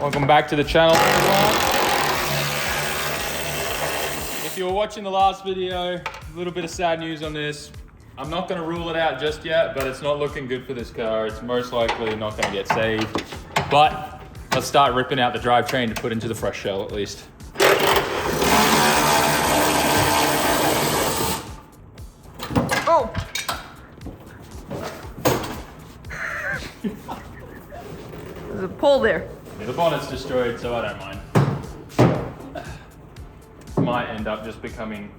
Welcome back to the channel, everyone. If you were watching the last video, a little bit of sad news on this. I'm not going to rule it out just yet, but it's not looking good for this car. It's most likely not going to get saved. But let's start ripping out the drivetrain to put into the fresh shell at least. Oh! There's a pole there. Yeah, the bonnet's destroyed, so I don't mind. Might end up just becoming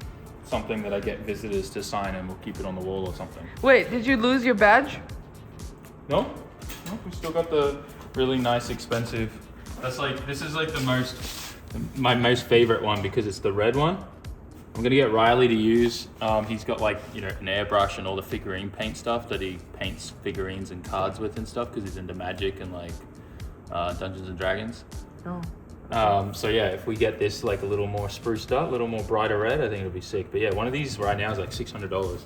something that I get visitors to sign and we'll keep it on the wall or something. Wait, did you lose your badge? No, we still got the really nice, expensive. This is like my most favorite one because it's the red one. I'm gonna get Riley to use. He's got like, you know, an airbrush and all the figurine paint stuff that he paints figurines and cards with and stuff because he's into magic and like Dungeons and Dragons. Oh. So yeah, if we get this like a little more spruced up, a little more brighter red, I think it'll be sick. But yeah, one of these right now is like $600.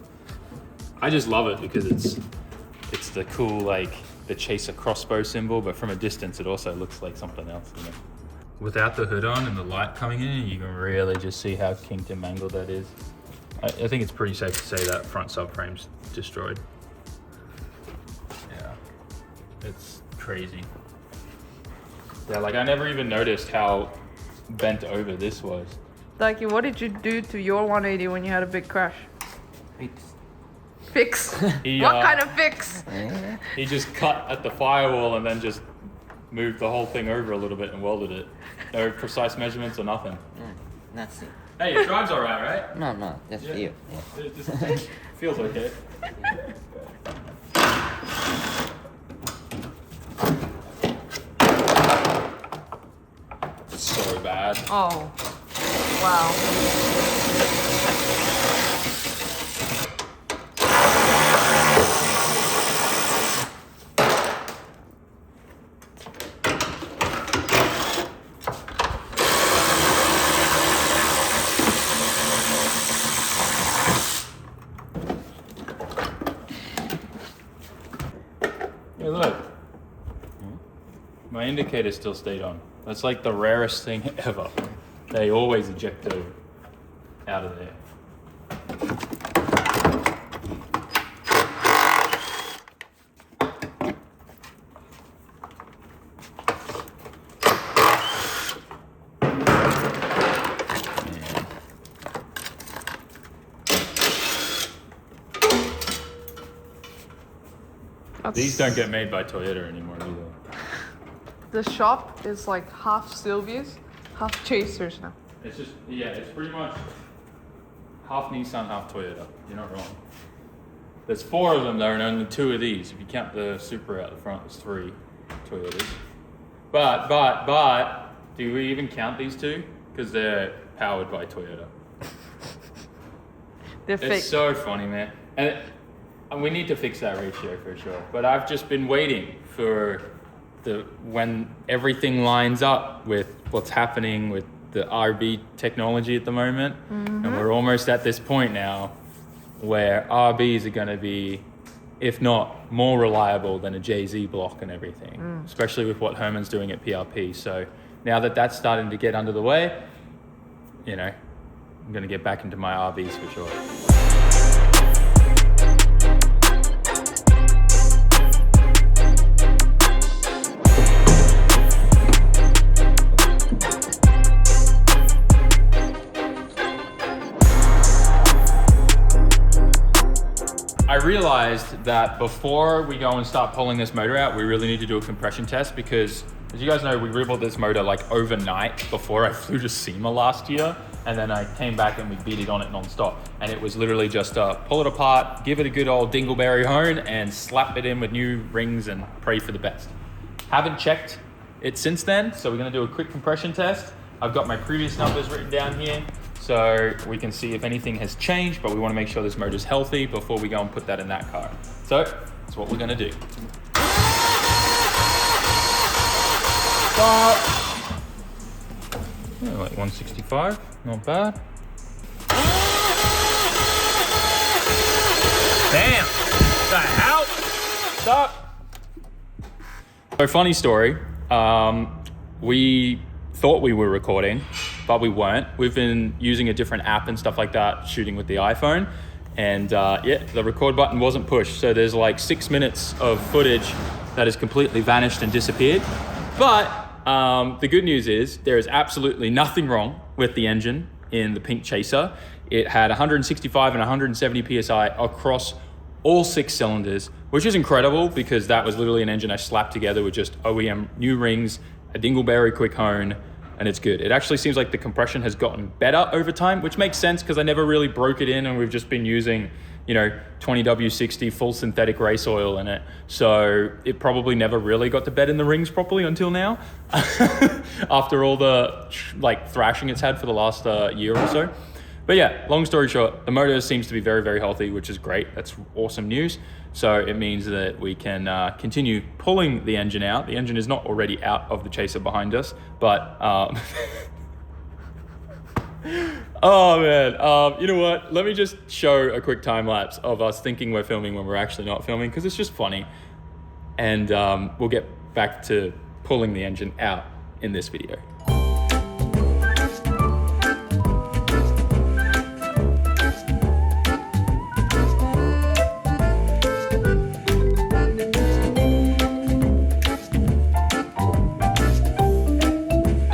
I just love it because it's the cool, like the chaser crossbow symbol, but from a distance it also looks like something else, you know. Without the hood on and the light coming in, you can really just see how kinked and mangled that is. I think it's pretty safe to say that front subframe's destroyed. Yeah, it's crazy. Yeah, like I never even noticed how bent over this was. Like, what did you do to your 180 when you had a big crash? Fix? What kind of fix? He just cut at the firewall and then just moved the whole thing over a little bit and welded it. No precise measurements or nothing. Nothing. Hey, it drives alright, right? No, just Yeah. you. Yeah. It just feels okay. It's so bad. Oh. Wow. Hey, look. My indicator still stayed on. That's like the rarest thing ever. They always eject it out of there. These don't get made by Toyota anymore either. The shop is like half Sylvia's, half Chasers now. It's just, yeah, it's pretty much half Nissan, half Toyota. You're not wrong. There's 4 of them there and only 2 of these. If you count the Supra out the front, there's 3 Toyotas. But, do we even count these 2? Because they're powered by Toyota. They're fake. It's so funny, man. And we need to fix that ratio for sure. But I've just been waiting for when everything lines up with what's happening with the RB technology at the moment. Mm-hmm. And we're almost at this point now where RBs are going to be, if not more reliable than a JZ block and everything, especially with what Herman's doing at PRP. So now that that's starting to get under the way, you know, I'm going to get back into my RBs for sure. I realized that before we go and start pulling this motor out, we really need to do a compression test because, as you guys know, we rebuilt this motor like overnight before I flew to SEMA last year, and then I came back and we beat it on it non-stop. And it was literally just pull it apart, give it a good old dingleberry hone, and slap it in with new rings and pray for the best. Haven't checked it since then, so we're gonna do a quick compression test. I've got my previous numbers written down here, so we can see if anything has changed, but we want to make sure this motor's healthy before we go and put that in that car. So that's what we're going to do. Yeah, like 165, not bad. Damn! What the hell? Stop! So funny story. we thought we were recording, but we weren't. We've been using a different app and stuff like that, shooting with the iPhone. And yeah, the record button wasn't pushed. So there's like 6 minutes of footage that has completely vanished and disappeared. But the good news is there is absolutely nothing wrong with the engine in the pink Chaser. It had 165 and 170 PSI across all 6 cylinders, which is incredible because that was literally an engine I slapped together with just OEM new rings, a Dingleberry quick hone, and it's good. It actually seems like the compression has gotten better over time, which makes sense because I never really broke it in and we've just been using, 20W60 full synthetic race oil in it. So it probably never really got to bed in the rings properly until now, after all the thrashing it's had for the last year or so. But yeah, long story short, the motor seems to be very, very healthy, which is great. That's awesome news. So it means that we can continue pulling the engine out. The engine is not already out of the Chaser behind us, but oh man, you know what? Let me just show a quick time lapse of us thinking we're filming when we're actually not filming, because it's just funny. And we'll get back to pulling the engine out in this video.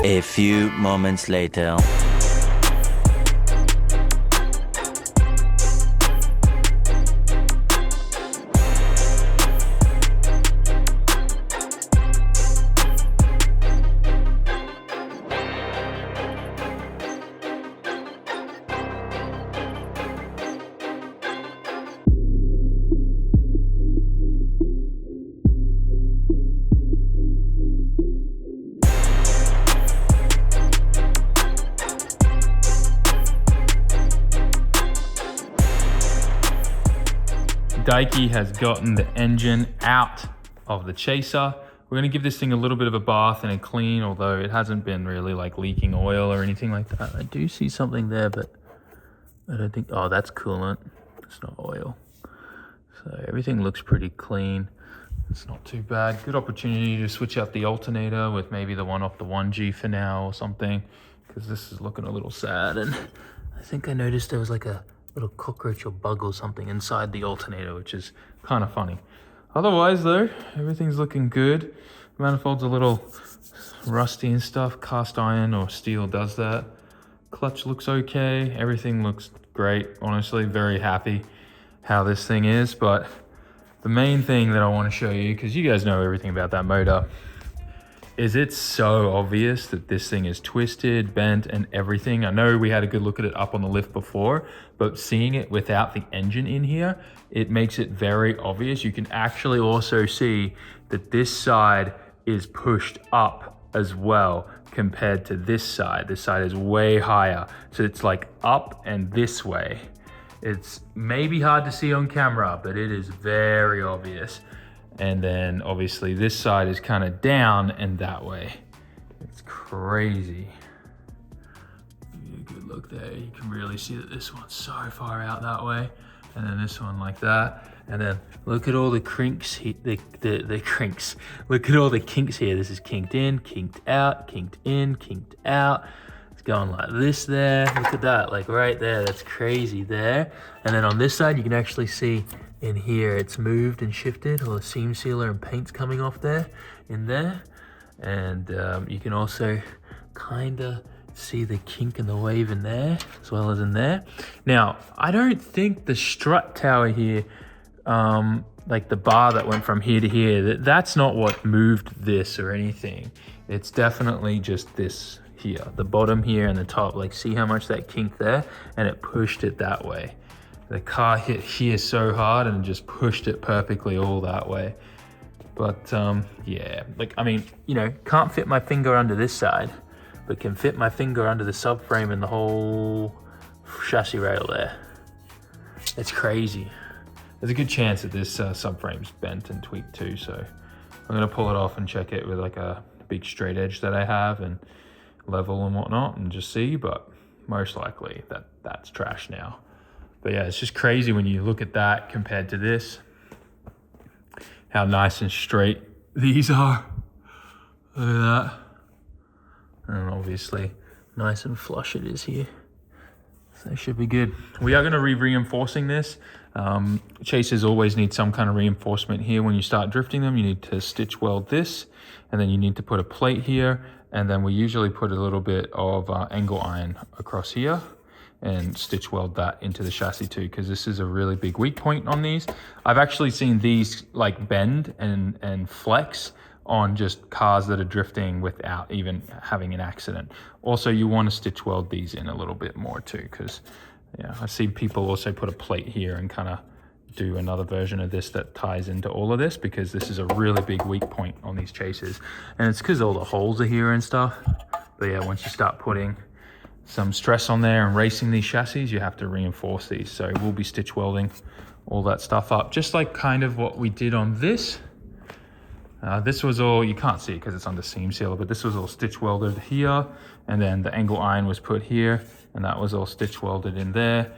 A few moments later. Daiki has gotten the engine out of the Chaser. We're gonna give this thing a little bit of a bath and a clean, although it hasn't been really leaking oil or anything like that. I do see something there, but I don't think, oh, that's coolant. It's not oil. So everything looks pretty clean. It's not too bad. Good opportunity to switch out the alternator with maybe the one off the 1G for now or something, because this is looking a little sad. And I think I noticed there was like a little cockroach or bug or something inside the alternator, which is kind of funny. Otherwise though, everything's looking good. Manifold's a little rusty and stuff. Cast iron or steel does that. Clutch looks okay. Everything looks great. Honestly, very happy how this thing is. But the main thing that I want to show you, because you guys know everything about that motor, is it's so obvious that this thing is twisted, bent, and everything. I know we had a good look at it up on the lift before, but seeing it without the engine in here, it makes it very obvious. You can actually also see that this side is pushed up as well compared to this side. This side is way higher. So it's like up and this way. It's maybe hard to see on camera, but it is very obvious. And then obviously this side is kind of down and that way. It's crazy. Good look there. You can really see that this one's so far out that way. And then this one like that. And then look at all the crinks, the crinks. Look at all the kinks here. This is kinked in, kinked out, kinked in, kinked out. It's going like this there. Look at that, like right there. That's crazy there. And then on this side, you can actually see in here, it's moved and shifted, or the seam sealer and paint's coming off there, in there. And you can also kind of see the kink and the wave in there, as well as in there. Now, I don't think the strut tower here, like the bar that went from here to here, that's not what moved this or anything. It's definitely just this here, the bottom here and the top. Like, see how much that kinked there? And it pushed it that way. The car hit here so hard and just pushed it perfectly all that way. But yeah, like, I mean, can't fit my finger under this side, but can fit my finger under the subframe and the whole chassis rail there. It's crazy. There's a good chance that this subframe's bent and tweaked too, so I'm gonna pull it off and check it with like a big straight edge that I have and level and whatnot and just see, but most likely that's trash now. But yeah, it's just crazy when you look at that compared to this, how nice and straight these are. Look at that. And obviously nice and flush it is here. So it should be good. We are going to be reinforcing this. Chasers always need some kind of reinforcement here. When you start drifting them, you need to stitch weld this, and then you need to put a plate here, and then we usually put a little bit of angle iron across here and stitch weld that into the chassis too, because this is a really big weak point on these. I've actually seen these like bend and flex on just cars that are drifting without even having an accident. Also, you want to stitch weld these in a little bit more too, because yeah, I see people also put a plate here and kind of do another version of this that ties into all of this, because this is a really big weak point on these chasers. And it's because all the holes are here and stuff. But yeah, once you start putting some stress on there and racing these chassis, you have to reinforce these. So we'll be stitch welding all that stuff up, just like kind of what we did on this. This was all, you can't see it because it's under seam sealer, but this was all stitch welded here, and then the angle iron was put here, and that was all stitch welded in there.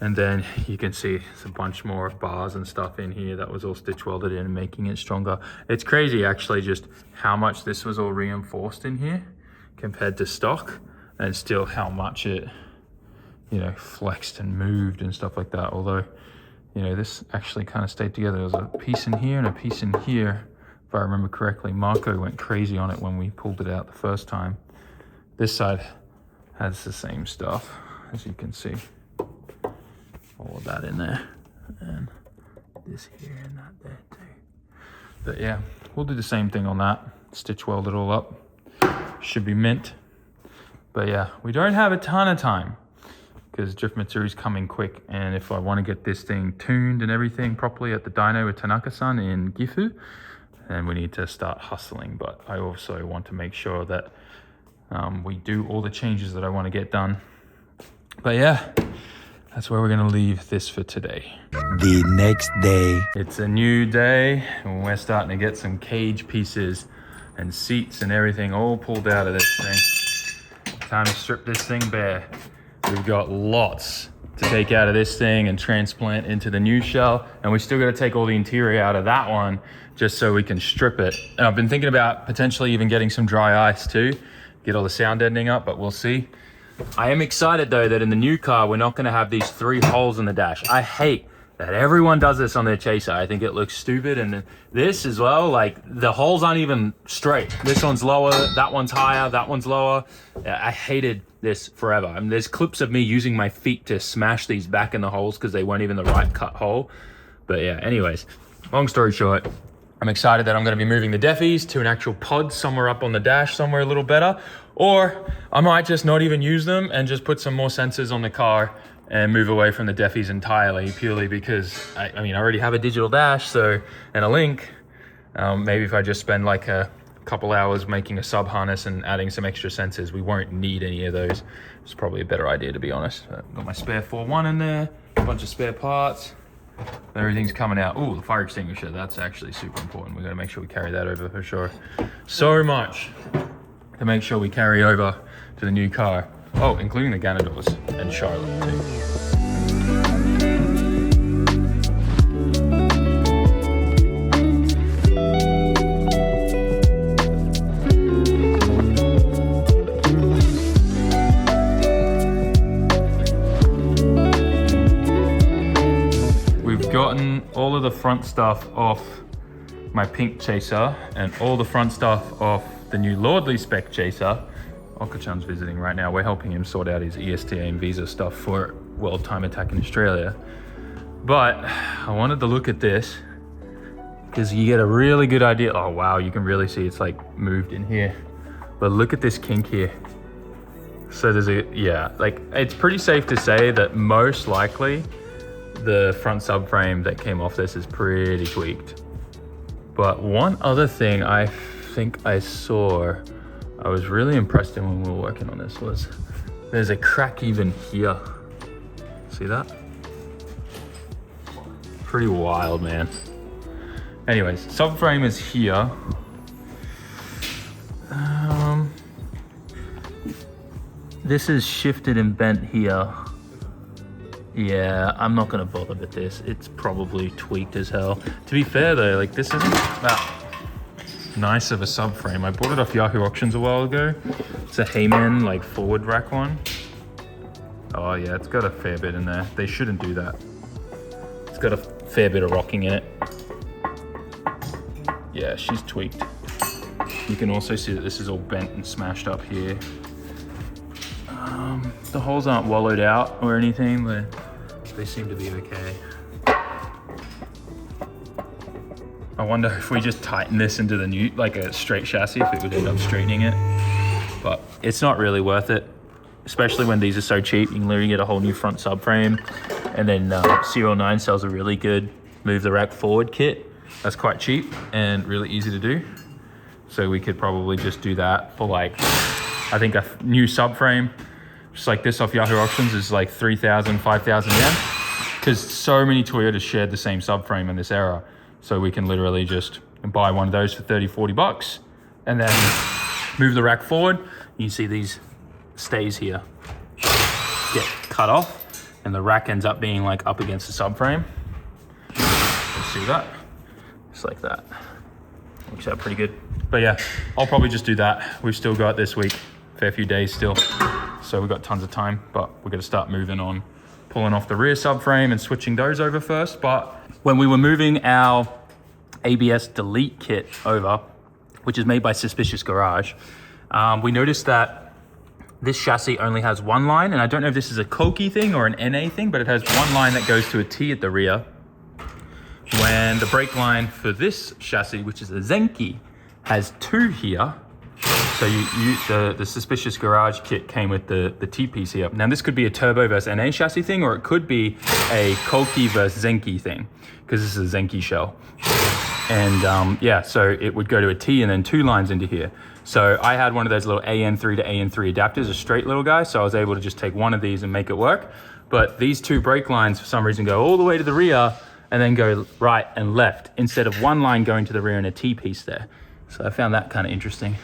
And then you can see it's a bunch more bars and stuff in here that was all stitch welded in, making it stronger. It's crazy actually just how much this was all reinforced in here compared to stock, and still how much it, you know, flexed and moved and stuff like that. Although, you know, this actually kind of stayed together. There was a piece in here and a piece in here. If I remember correctly, Marco went crazy on it when we pulled it out the first time. This side has the same stuff, as you can see. All of that in there. And this here and that there too. But yeah, we'll do the same thing on that. Stitch weld it all up. Should be mint. But yeah, we don't have a ton of time because drift material is coming quick. And if I want to get this thing tuned and everything properly at the dyno with Tanaka-san in Gifu, and we need to start hustling. But I also want to make sure that we do all the changes that I want to get done. But yeah, that's where we're going to leave this for today. The next day. It's a new day, and we're starting to get some cage pieces and seats and everything all pulled out of this thing. Time to strip this thing bare. We've got lots to take out of this thing and transplant into the new shell, and we still got to take all the interior out of that one just so we can strip it. And I've been thinking about potentially even getting some dry ice too, get all the sound deadening up, but we'll see. I am excited though that in the new car we're not going to have these 3 holes in the dash. I hate that everyone does this on their chaser. I think it looks stupid. And this as well, like the holes aren't even straight. This one's lower, that one's higher, that one's lower. I hated this forever. I mean, there's clips of me using my feet to smash these back in the holes because they weren't even the right cut hole. But yeah, anyways, long story short, I'm excited that I'm going to be moving the defies to an actual pod somewhere up on the dash, somewhere a little better. Or I might just not even use them and just put some more sensors on the car and move away from the defies entirely, purely because I mean, I already have a digital dash, so, and a link. Maybe if I just spend like a couple hours making a sub harness and adding some extra sensors, we won't need any of those. It's probably a better idea, to be honest. Got my spare 4.1 in there, a bunch of spare parts. Everything's coming out. Oh, the fire extinguisher, that's actually super important. We got to make sure we carry that over for sure. So much to make sure we carry over to the new car. Oh, including the Ganadors and Charlotte too. We've gotten all of the front stuff off my pink chaser and all the front stuff off the new Lordly spec chaser. Okachan's visiting right now. We're helping him sort out his ESTA and visa stuff for World Time Attack in Australia. But I wanted to look at this because you get a really good idea. Oh wow, you can really see it's like moved in here. But look at this kink here. So there's a, yeah, like it's pretty safe to say that most likely the front subframe that came off this is pretty tweaked. But one other thing I think I saw, I was really impressed in when we were working on this, was there's a crack even here. See that? Pretty wild, man. Anyways, subframe is here. This is shifted and bent here. Yeah, I'm not gonna bother with this. It's probably tweaked as hell. To be fair though, like this isn't that nice of a subframe. I bought it off Yahoo Auctions a while ago. It's a Heyman like forward rack one. Oh yeah, it's got a fair bit in there. They shouldn't do that. It's got a fair bit of rocking in it. Yeah, she's tweaked. You can also see that this is all bent and smashed up here. The holes aren't wallowed out or anything, but they seem to be okay. I wonder if we just tighten this into the new, like a straight chassis, if it would end up straightening it. But it's not really worth it, especially when these are so cheap. You can literally get a whole new front subframe. And then Serial 9 sells a really good move the rack forward kit. That's quite cheap and really easy to do. So we could probably just do that for like, I think a new subframe, just like this off Yahoo Auctions is like 3,000, 5,000 yen. Because so many Toyotas shared the same subframe in this era. So we can literally just buy one of those for 30, 40 bucks and then move the rack forward. You see these stays here get cut off and the rack ends up being like up against the subframe. You see that? Just like that. Works out pretty good. But yeah, I'll probably just do that. We've still got this week, fair few days still. So we've got tons of time, but we're gonna start moving on, pulling off the rear subframe and switching those over first. But when we were moving our ABS delete kit over, which is made by Suspicious Garage, we noticed that this chassis only has one line, and I don't know if this is a Koki thing or an NA thing, but it has one line that goes to a T at the rear. When the brake line for this chassis, which is a Zenki, has two here. So the Suspicious Garage kit came with the T-piece here. Now this could be a turbo versus NA chassis thing, or it could be a Koki versus Zenki thing, because this is a Zenki shell. And yeah, so it would go to a T and then two lines into here. So I had one of those little AN3 to AN3 adapters, a straight little guy, so I was able to just take one of these and make it work. But these two brake lines, for some reason, go all the way to the rear and then go right and left, instead of one line going to the rear and a T-piece there. So I found that kind of interesting.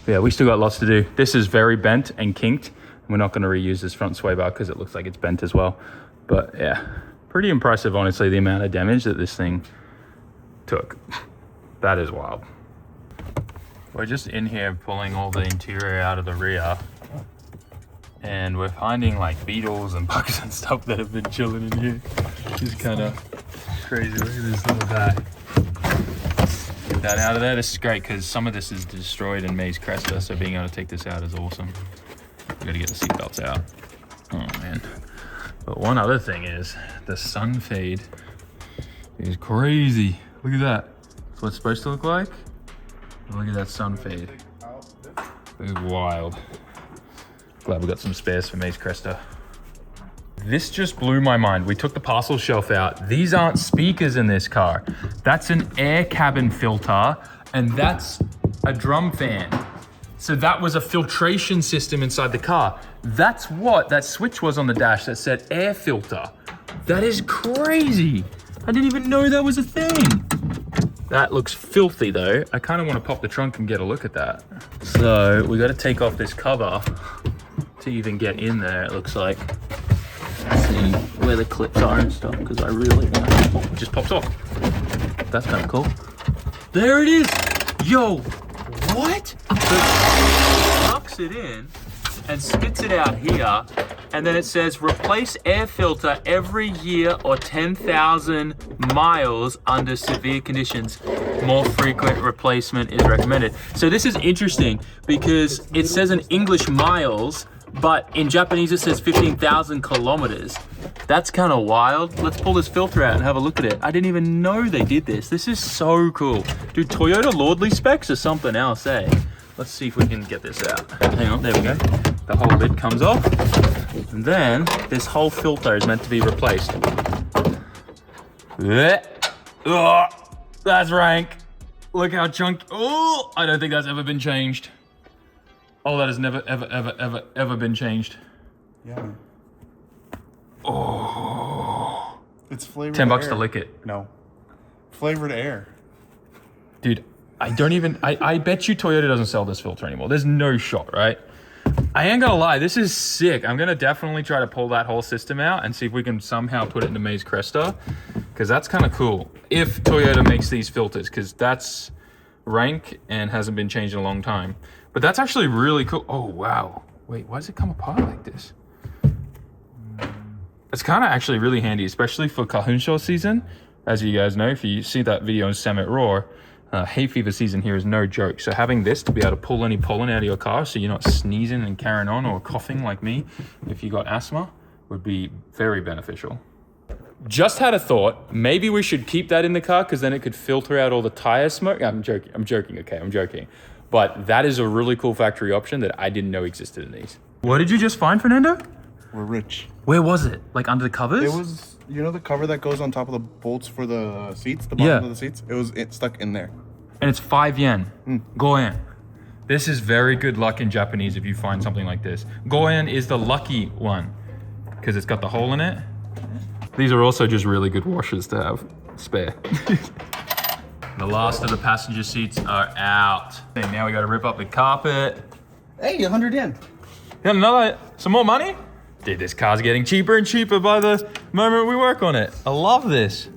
But yeah, we still got lots to do. This is very bent and kinked. We're not gonna reuse this front sway bar because it looks like it's bent as well. But yeah, pretty impressive, honestly, the amount of damage that this thing took. That is wild. We're just in here pulling all the interior out of the rear, and we're finding like beetles and bugs and stuff that have been chilling in here. It's kind of crazy. Look at this little guy. Get that out of there. This is great because some of this is destroyed in Maze Cresta, so being able to take this out is awesome. We gotta get the seatbelts out. Oh man. But one other thing is the sun fade is crazy. Look at that. That's what it's supposed to look like. Look at that sun fade. It's wild. Glad we got some spares for Maze Cresta. This just blew my mind. We took the parcel shelf out. These aren't speakers in this car. That's an air cabin filter, and that's a drum fan. So that was a filtration system inside the car. That's what that switch was on the dash that said air filter. That is crazy. I didn't even know that was a thing. That looks filthy though. I kind of want to pop the trunk and get a look at that. So we got to take off this cover to even get in there, it looks like. Let's see where the clips are and stuff, because I really want to. Oh, it just pops off. That's kind of cool. There it is. Yo, what? So it sucks it in and spits it out here, and then it says replace air filter every year or 10,000 miles under severe conditions. More frequent replacement is recommended. So this is interesting because it says in English miles, but in Japanese it says 15,000 kilometers. That's kind of wild. Let's pull this filter out and have a look at it. I didn't even know they did this. This is so cool. Dude, Toyota lordly specs or something else, eh? Let's see if we can get this out. Hang on, there we go. The whole lid comes off. And then this whole filter is meant to be replaced. Oh, that's rank. Look how chunky. Oh, I don't think that's ever been changed. Oh, that has never, ever been changed. Yeah. Oh. It's flavored $10 air. to lick it. No. Flavored air. Dude, I bet you Toyota doesn't sell this filter anymore. There's no shot, right? I ain't gonna lie, this is sick. I'm gonna definitely try to pull that whole system out and see if we can somehow put it into Maze Cresta, because that's kind of cool. If Toyota makes these filters, because that's rank and hasn't been changed in a long time. But that's actually really cool. Oh, wow. Wait, why does it come apart like this? It's kind of actually really handy, especially for Calhoun Show season. As you guys know, if you see that video in SAMMIT Raw, hay fever season here is no joke. So having this to be able to pull any pollen out of your car so you're not sneezing and carrying on or coughing like me if you got asthma would be very beneficial. Just had a thought, maybe we should keep that in the car because then it could filter out all the tire smoke. I'm joking, okay, I'm joking. But that is a really cool factory option that I didn't know existed in these. What did you just find, Fernando? We're rich. Where was it? Like under the covers? It was, you know, the cover that goes on top of the bolts for the seats, the bottom of the seats. It was stuck in there. And it's 5 yen. Goen. This is very good luck in Japanese if you find something like this. Goen is the lucky one because it's got the hole in it. These are also just really good washers to have spare. The last of the passenger seats are out. And now we got to rip up the carpet. Hey, 100 yen. Got some more money? Dude, this car's getting cheaper and cheaper by the moment we work on it. I love this.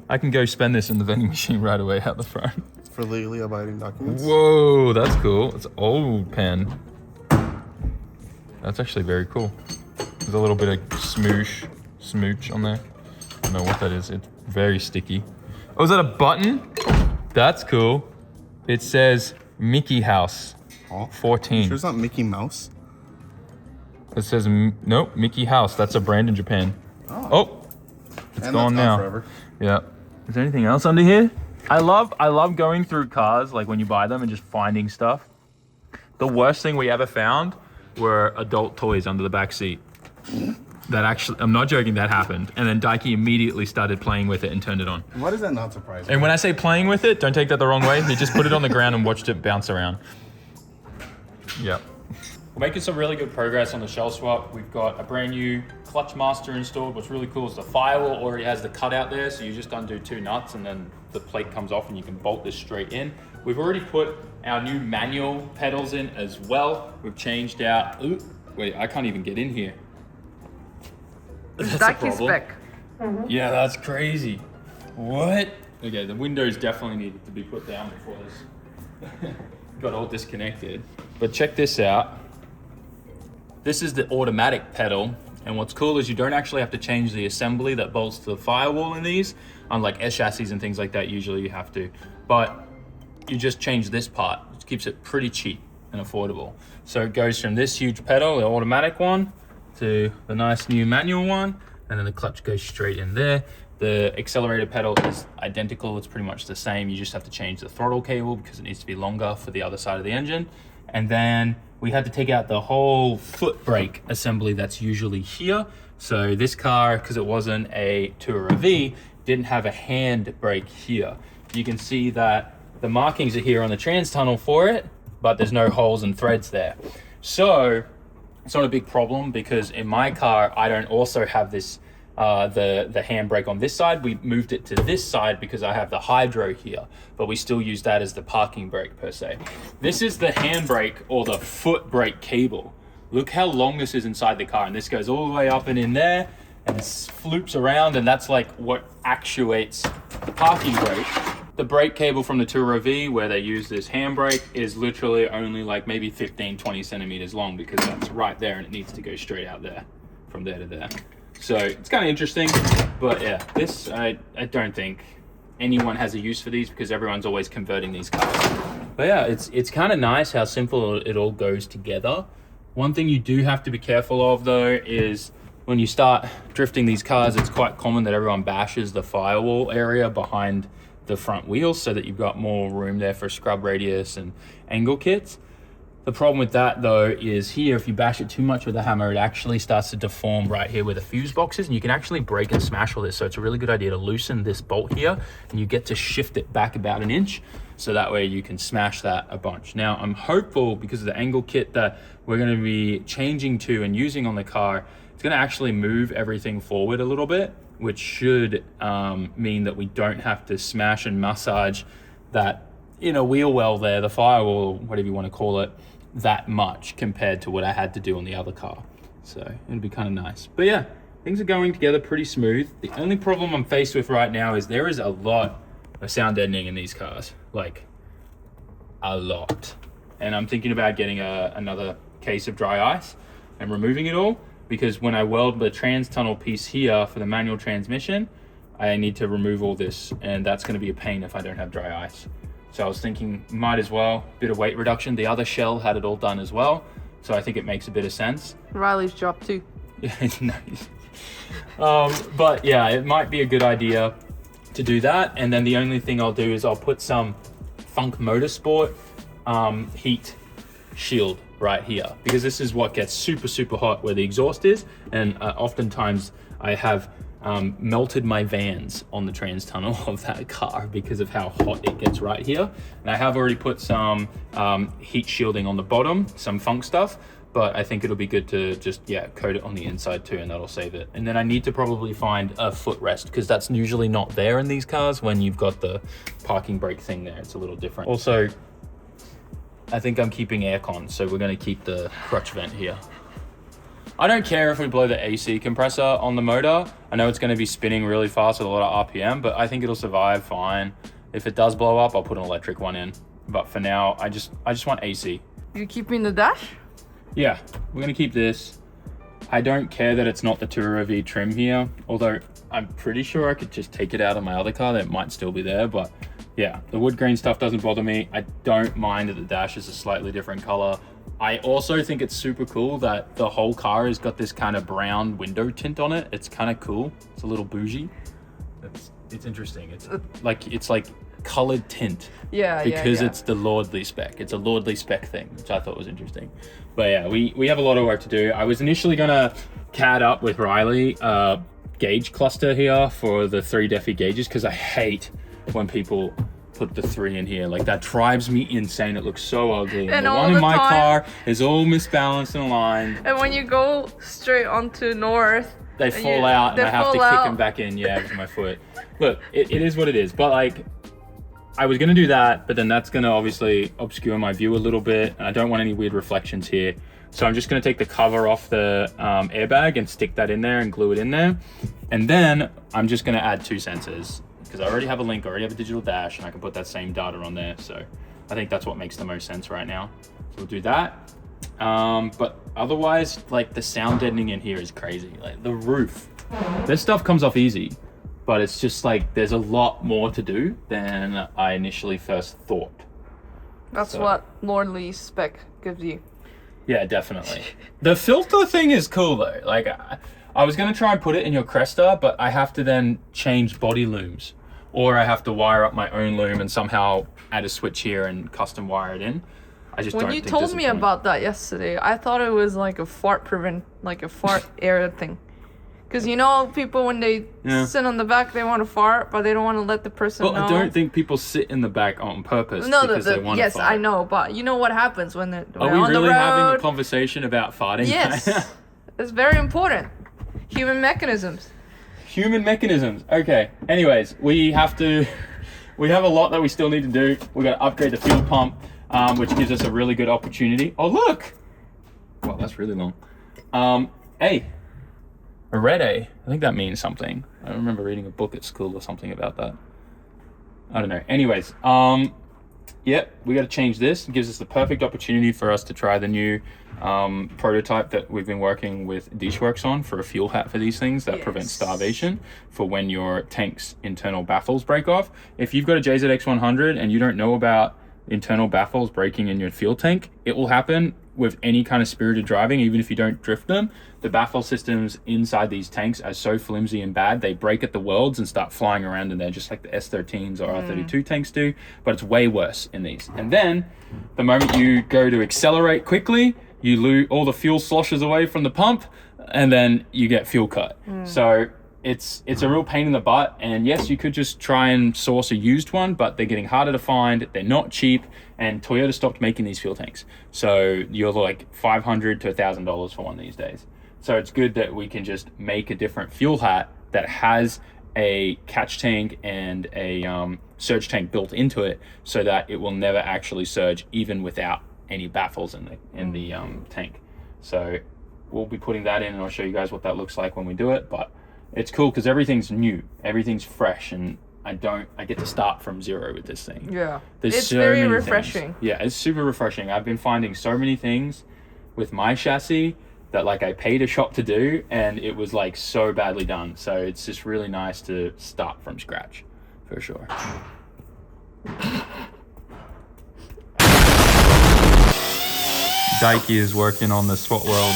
I can go spend this in the vending machine right away out the front. It's for legally abiding documents. Whoa, that's cool. It's an old pen. That's actually very cool. There's a little bit of smooch on there. I don't know what that is. It's very sticky. Oh, is that a button? That's cool. It says Mickey House 14. Sure it's not Mickey Mouse? It says, nope, Mickey House. That's a brand in Japan. Oh, it's gone now. Forever. Yeah. Is there anything else under here? I love going through cars, like when you buy them and just finding stuff. The worst thing we ever found were adult toys under the back seat. That actually, I'm not joking, that happened. And then Daiki immediately started playing with it and turned it on. Why does that not surprise me? And when I say playing with it, don't take that the wrong way. He just put it on the ground and watched it bounce around. Yep. We're making some really good progress on the shell swap. We've got a brand new clutch master installed. What's really cool is the firewall already has the cutout there, so you just undo 2 nuts and then the plate comes off and you can bolt this straight in. We've already put our new manual pedals in as well. We've changed out, ooh, wait, I can't even get in here. It's Daiki's spec. Yeah, that's crazy. What? Okay, the windows definitely needed to be put down before this got all disconnected. But check this out. This is the automatic pedal. And what's cool is you don't actually have to change the assembly that bolts to the firewall in these. Unlike S chassis and things like that, usually you have to. But you just change this part, which keeps it pretty cheap and affordable. So it goes from this huge pedal, the automatic one, to the nice new manual one, and then the clutch goes straight in there. The accelerator pedal is identical, it's pretty much the same. You just have to change the throttle cable because it needs to be longer for the other side of the engine. And then we had to take out the whole foot brake assembly that's usually here. So this car, because it wasn't a Tourer V, didn't have a hand brake here. You can see that the markings are here on the trans tunnel for it, but there's no holes and threads there. So it's not a big problem because in my car, I don't also have this, the handbrake on this side. We moved it to this side because I have the hydro here, but we still use that as the parking brake per se. This is the handbrake or the foot brake cable. Look how long this is inside the car, and this goes all the way up and in there and it floops around, and that's like what actuates the parking brake. The brake cable from the Tourer V, where they use this handbrake, is literally only like maybe 15, 20 centimeters long because that's right there and it needs to go straight out there, from there to there. So it's kind of interesting, but yeah, this, I don't think anyone has a use for these because everyone's always converting these cars. But yeah, it's kind of nice how simple it all goes together. One thing you do have to be careful of though is when you start drifting these cars, it's quite common that everyone bashes the firewall area behind the front wheels so that you've got more room there for scrub radius and angle kits. The problem with that though is here, if you bash it too much with a hammer, it actually starts to deform right here where the fuse box is, and you can actually break and smash all this. So it's a really good idea to loosen this bolt here, and you get to shift it back about 1 inch. So that way you can smash that a bunch. Now I'm hopeful because of the angle kit that we're gonna be changing to and using on the car, it's gonna actually move everything forward a little bit, which should mean that we don't have to smash and massage that inner wheel well there, the firewall, whatever you want to call it, that much compared to what I had to do on the other car. So it'll be kind of nice. But yeah, things are going together pretty smooth. The only problem I'm faced with right now is there is a lot of sound deadening in these cars. Like a lot. And I'm thinking about getting another case of dry ice and removing it all, because when I weld the trans tunnel piece here for the manual transmission, I need to remove all this, and that's going to be a pain if I don't have dry ice. So I was thinking, might as well, bit of weight reduction. The other shell had it all done as well, so I think it makes a bit of sense. Riley's job too. Nice. But yeah, it might be a good idea to do that. And then the only thing I'll do is I'll put some Funk Motorsport heat shield right here, because this is what gets super hot where the exhaust is, and oftentimes I have melted my vans on the trans tunnel of that car because of how hot it gets right here. And I have already put some heat shielding on the bottom, some Funk stuff, but I think it'll be good to just, yeah, coat it on the inside too, and that'll save it. And then I need to probably find a footrest, because that's usually not there in these cars when you've got the parking brake thing there. It's a little different. Also, I think I'm keeping aircon, so we're gonna keep the crutch vent here. I don't care if we blow the AC compressor on the motor. I know it's gonna be spinning really fast with a lot of RPM, but I think it'll survive fine. If it does blow up, I'll put an electric one in. But for now, I just want AC. You keeping the dash? Yeah, we're gonna keep this. I don't care that it's not the Tourer V trim here, although I'm pretty sure I could just take it out of my other car. That might still be there, but yeah, the wood grain stuff doesn't bother me. I don't mind that the dash is a slightly different color. I also think it's super cool that the whole car has got this kind of brown window tint on it. It's kind of cool. It's a little bougie. It's interesting. It's like colored tint. Yeah, because it's the lordly spec. It's a lordly spec thing, which I thought was interesting. But yeah, we have a lot of work to do. I was initially gonna CAD up with Riley gauge cluster here for the 3 Defi gauges, because I hate when people put the 3 in here. Like, that drives me insane. It looks so ugly. And the one in my car is all misbalanced and aligned. And when you go straight onto north, they fall out, and I have to kick them back in, with my foot. Look, it is what it is. But like, I was gonna do that, but then that's gonna obviously obscure my view a little bit, and I don't want any weird reflections here. So I'm just gonna take the cover off the airbag and stick that in there and glue it in there. And then I'm just gonna add 2 sensors, because I already have a link, I already have a digital dash, and I can put that same data on there. So I think that's what makes the most sense right now. So we'll do that. But otherwise, like, the sound deadening in here is crazy. Like, the roof, this stuff comes off easy, but it's just like, there's a lot more to do than I initially first thought. That's what lordly spec gives you. Yeah, definitely. The filter thing is cool though. Like, I was gonna try and put it in your Cresta, but I have to then change body looms, or I have to wire up my own loom and somehow add a switch here and custom wire it in. I just don't think When you told me about that yesterday, I thought it was like a fart air thing. Because you know, people when they sit on the back, they want to fart, but they don't want to let the person know. I don't think people sit in the back on purpose because they want to fart. Yes, I know, but you know what happens when they're Are we really having a conversation about farting? Yes, it's very important. Human mechanisms. Human mechanisms. Okay. Anyways, we have a lot that we still need to do. We got to upgrade the fuel pump, which gives us a really good opportunity. Oh, look. Wow, that's really long. Hey. A red A. I think that means something. I remember reading a book at school or something about that. I don't know. Anyways, yep, we got to change this. It gives us the perfect opportunity for us to try the new prototype that we've been working with Dishworks on for a fuel hat for these things that prevents starvation for when your tank's internal baffles break off. If you've got a JZX100 and you don't know about internal baffles breaking in your fuel tank, it will happen with any kind of spirited driving, even if you don't drift them. The baffle systems inside these tanks are so flimsy and bad, they break at the welds and start flying around in there, just like the S13s or R32 tanks do, but it's way worse in these. And then, the moment you go to accelerate quickly, you lose all the fuel sloshes away from the pump, and then you get fuel cut. So it's a real pain in the butt, and yes, you could just try and source a used one, but they're getting harder to find, they're not cheap, and Toyota stopped making these fuel tanks. So you're like $500 to $1,000 for one these days. So it's good that we can just make a different fuel hat that has a catch tank and a surge tank built into it, so that it will never actually surge even without any baffles in the tank. So we'll be putting that in, and I'll show you guys what that looks like when we do it. But it's cool because everything's new, everything's fresh, and I get to start from zero with this thing. Yeah. There's It's so very many refreshing. things. Yeah, it's super refreshing. I've been finding so many things with my chassis that like I paid a shop to do, and it was like so badly done. So it's just really nice to start from scratch, for sure. Daiki is working on the spot weld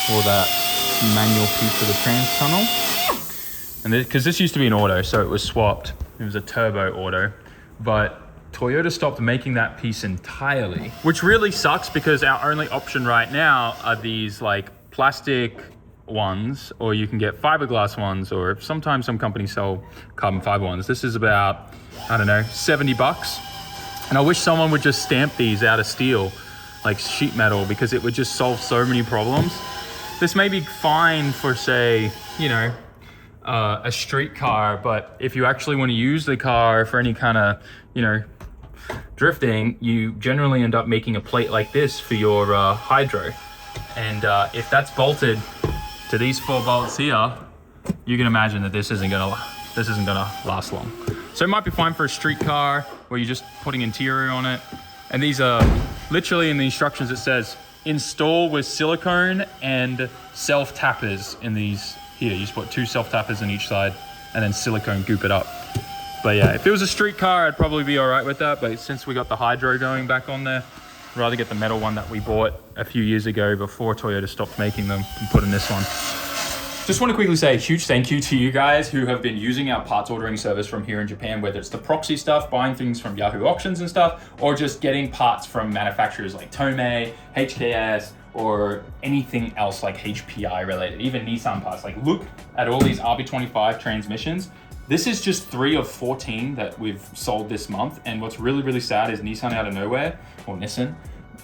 for that manual piece of the trans tunnel. And because this used to be an auto, so it was swapped. It was a turbo auto, but Toyota stopped making that piece entirely, which really sucks because our only option right now are these like plastic ones, or you can get fiberglass ones, or sometimes some companies sell carbon fiber ones. This is about, I don't know, $70. And I wish someone would just stamp these out of steel, like sheet metal, because it would just solve so many problems. This may be fine for, say, you know, a street car, but if you actually want to use the car for any kind of, you know, drifting, you generally end up making a plate like this for your hydro. And if that's bolted to these 4 bolts here, you can imagine that this isn't gonna last long. So it might be fine for a street car where you're just putting interior on it. And these are literally in the instructions, it says install with silicone and self tappers in these here. You just put 2 self tappers on each side and then silicone goop it up. But yeah, if it was a street car, I'd probably be all right with that. But since we got the hydro going back on there, I'd rather get the metal one that we bought a few years ago before Toyota stopped making them and put in this one. Just want to quickly say a huge thank you to you guys who have been using our parts ordering service from here in Japan, whether it's the proxy stuff, buying things from Yahoo Auctions and stuff, or just getting parts from manufacturers like Tomei, HKS, or anything else like HPI related, even Nissan parts. Like, look at all these RB25 transmissions. This is just 3 of 14 that we've sold this month. And what's really, really sad is Nissan out of nowhere, or Nissan,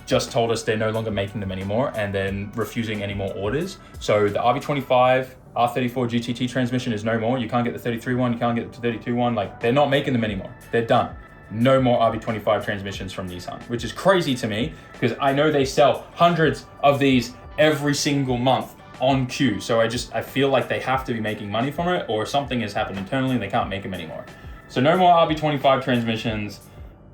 just told us they're no longer making them anymore and then refusing any more orders. So the RB25 R34 GTT transmission is no more. You can't get the 33 one, you can't get the 32 one. Like, they're not making them anymore. They're done. No more RB25 transmissions from Nissan, which is crazy to me because I know they sell hundreds of these every single month on queue. So I feel like they have to be making money from it, or something has happened internally and they can't make them anymore. So no more RB25 transmissions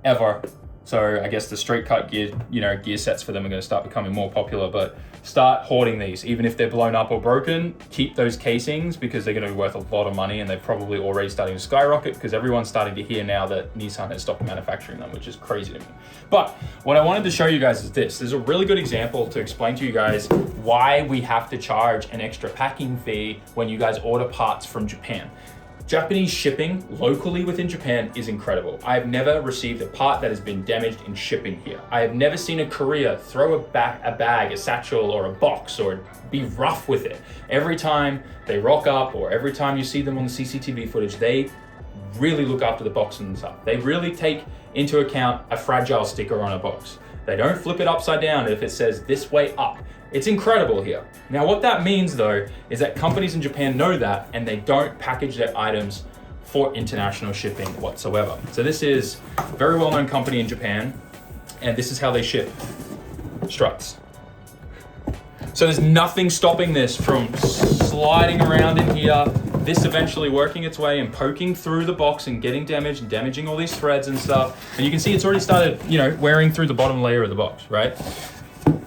ever. So I guess the straight cut gear, gear sets for them are going to start becoming more popular, but start hoarding these. Even if they're blown up or broken, keep those casings because they're going to be worth a lot of money, and they're probably already starting to skyrocket because everyone's starting to hear now that Nissan has stopped manufacturing them, which is crazy to me. But what I wanted to show you guys is this. There's a really good example to explain to you guys why we have to charge an extra packing fee when you guys order parts from Japan. Japanese shipping locally within Japan is incredible. I've never received a part that has been damaged in shipping here. I have never seen a courier throw a bag, a satchel, or a box, or be rough with it. Every time they rock up, or every time you see them on the CCTV footage, they really look after the box and stuff. They really take into account a fragile sticker on a box. They don't flip it upside down if it says this way up. It's incredible here. Now, what that means though, is that companies in Japan know that, and they don't package their items for international shipping whatsoever. So this is a very well-known company in Japan, and this is how they ship struts. So there's nothing stopping this from sliding around in here, this eventually working its way and poking through the box and getting damaged and damaging all these threads and stuff. And you can see it's already started, wearing through the bottom layer of the box, right?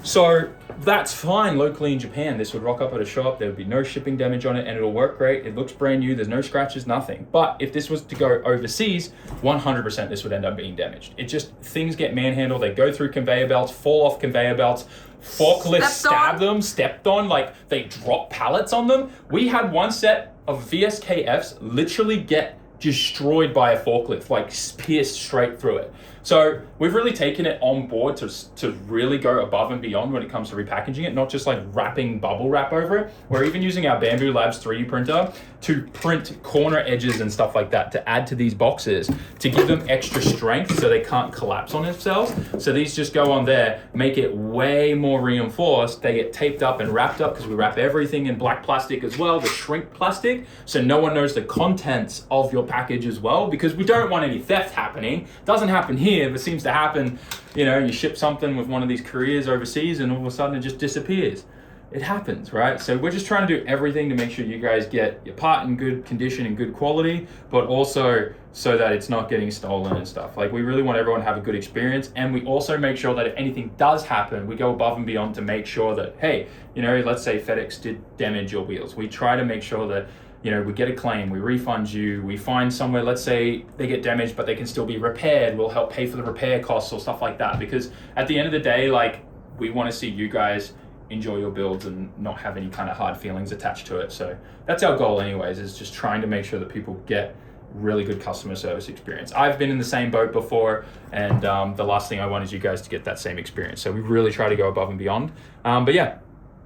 So that's fine locally in Japan. This would rock up at a shop, there would be no shipping damage on it, and it'll work great. It looks brand new, there's no scratches, nothing. But if this was to go overseas, 100% this would end up being damaged. It just, things get manhandled, they go through conveyor belts, fall off conveyor belts, forklifts stab them, stepped on, like they drop pallets on them. We had one set of VSKFs literally get destroyed by a forklift, like pierced straight through it. So we've really taken it on board to really go above and beyond when it comes to repackaging it, not just like wrapping bubble wrap over it. We're even using our Bamboo Labs 3D printer to print corner edges and stuff like that to add to these boxes to give them extra strength so they can't collapse on themselves. So these just go on there, make it way more reinforced. They get taped up and wrapped up because we wrap everything in black plastic as well, the shrink plastic, so no one knows the contents of your package as well, because we don't want any theft happening. Doesn't happen here, but seems to happen, you ship something with one of these couriers overseas and all of a sudden it just disappears. it happens, right? So we're just trying to do everything to make sure you guys get your part in good condition and good quality, but also so that it's not getting stolen and stuff. Like, we really want everyone to have a good experience, and we also make sure that if anything does happen, we go above and beyond to make sure that, hey, you know, let's say FedEx did damage your wheels. We try to make sure that, you know, we get a claim, we refund you, we find somewhere, let's say they get damaged, but they can still be repaired. We'll help pay for the repair costs or stuff like that. Because at the end of the day, like, we want to see you guys enjoy your builds and not have any kind of hard feelings attached to it. So that's our goal anyways, is just trying to make sure that people get really good customer service experience. I've been in the same boat before, and the last thing I want is you guys to get that same experience. So we really try to go above and beyond. But yeah,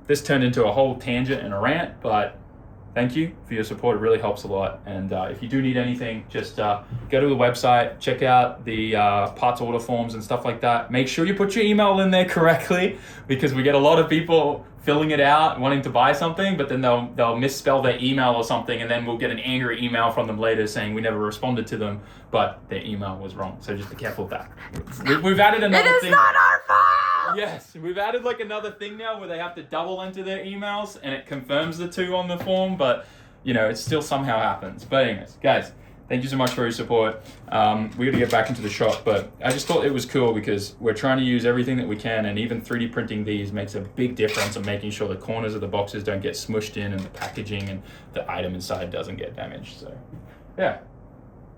this turned into a whole tangent and a rant, but thank you for your support. It really helps a lot. And if you do need anything, just go to the website, check out the parts order forms and stuff like that. Make sure you put your email in there correctly, because we get a lot of people filling it out, wanting to buy something, but then they'll misspell their email or something, and then we'll get an angry email from them later saying we never responded to them, but their email was wrong. So just be careful of that. We've added another thing. It is not our fault! Yes, we've added like another thing now where they have to double enter their emails and it confirms the two on the form, but you know, it still somehow happens. But anyways, guys, thank you so much for your support. We got to get back into the shop, but I just thought it was cool because we're trying to use everything that we can, and even 3D printing these makes a big difference in making sure the corners of the boxes don't get smushed in and the packaging and the item inside doesn't get damaged. So yeah,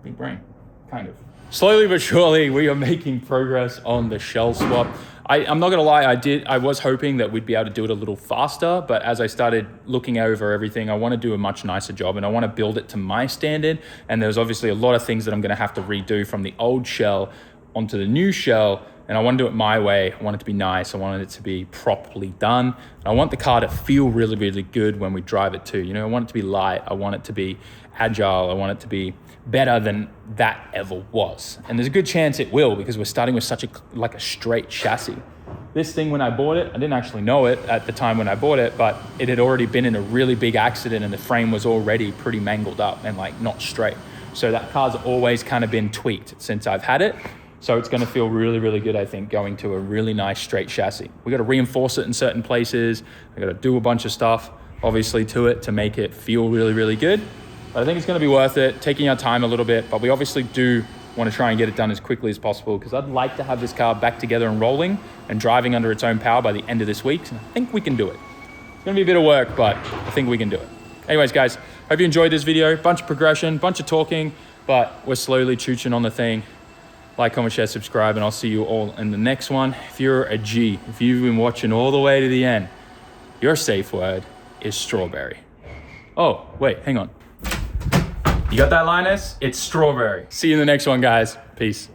big brain, kind of. Slowly but surely, we are making progress on the shell swap. I'm not gonna lie, I was hoping that we'd be able to do it a little faster, but as I started looking over everything, I wanna do a much nicer job, and I wanna build it to my standard. And there's obviously a lot of things that I'm gonna have to redo from the old shell onto the new shell, and I wanna do it my way. I want it to be nice, I want it to be properly done. And I want the car to feel really, really good when we drive it too. You know, I want it to be light, I want it to be agile, I want it to be better than that ever was. And there's a good chance it will, because we're starting with such a straight chassis. This thing, when I bought it, I didn't actually know it at the time when I bought it, but it had already been in a really big accident and the frame was already pretty mangled up and like not straight. So that car's always kind of been tweaked since I've had it. So it's gonna feel really, really good, I think, going to a really nice straight chassis. We gotta reinforce it in certain places. I gotta do a bunch of stuff, obviously, to it to make it feel really, really good. But I think it's gonna be worth it, taking our time a little bit, but we obviously do want to try and get it done as quickly as possible, because I'd like to have this car back together and rolling and driving under its own power by the end of this week. And I think we can do it. It's gonna be a bit of work, but I think we can do it. Anyways, guys, hope you enjoyed this video. Bunch of progression, bunch of talking, but we're slowly chooching on the thing. Like, comment, share, subscribe, and I'll see you all in the next one. If you're a G, if you've been watching all the way to the end, your safe word is strawberry. Oh, wait, hang on. You got that, Linus? It's strawberry. See you in the next one, guys. Peace.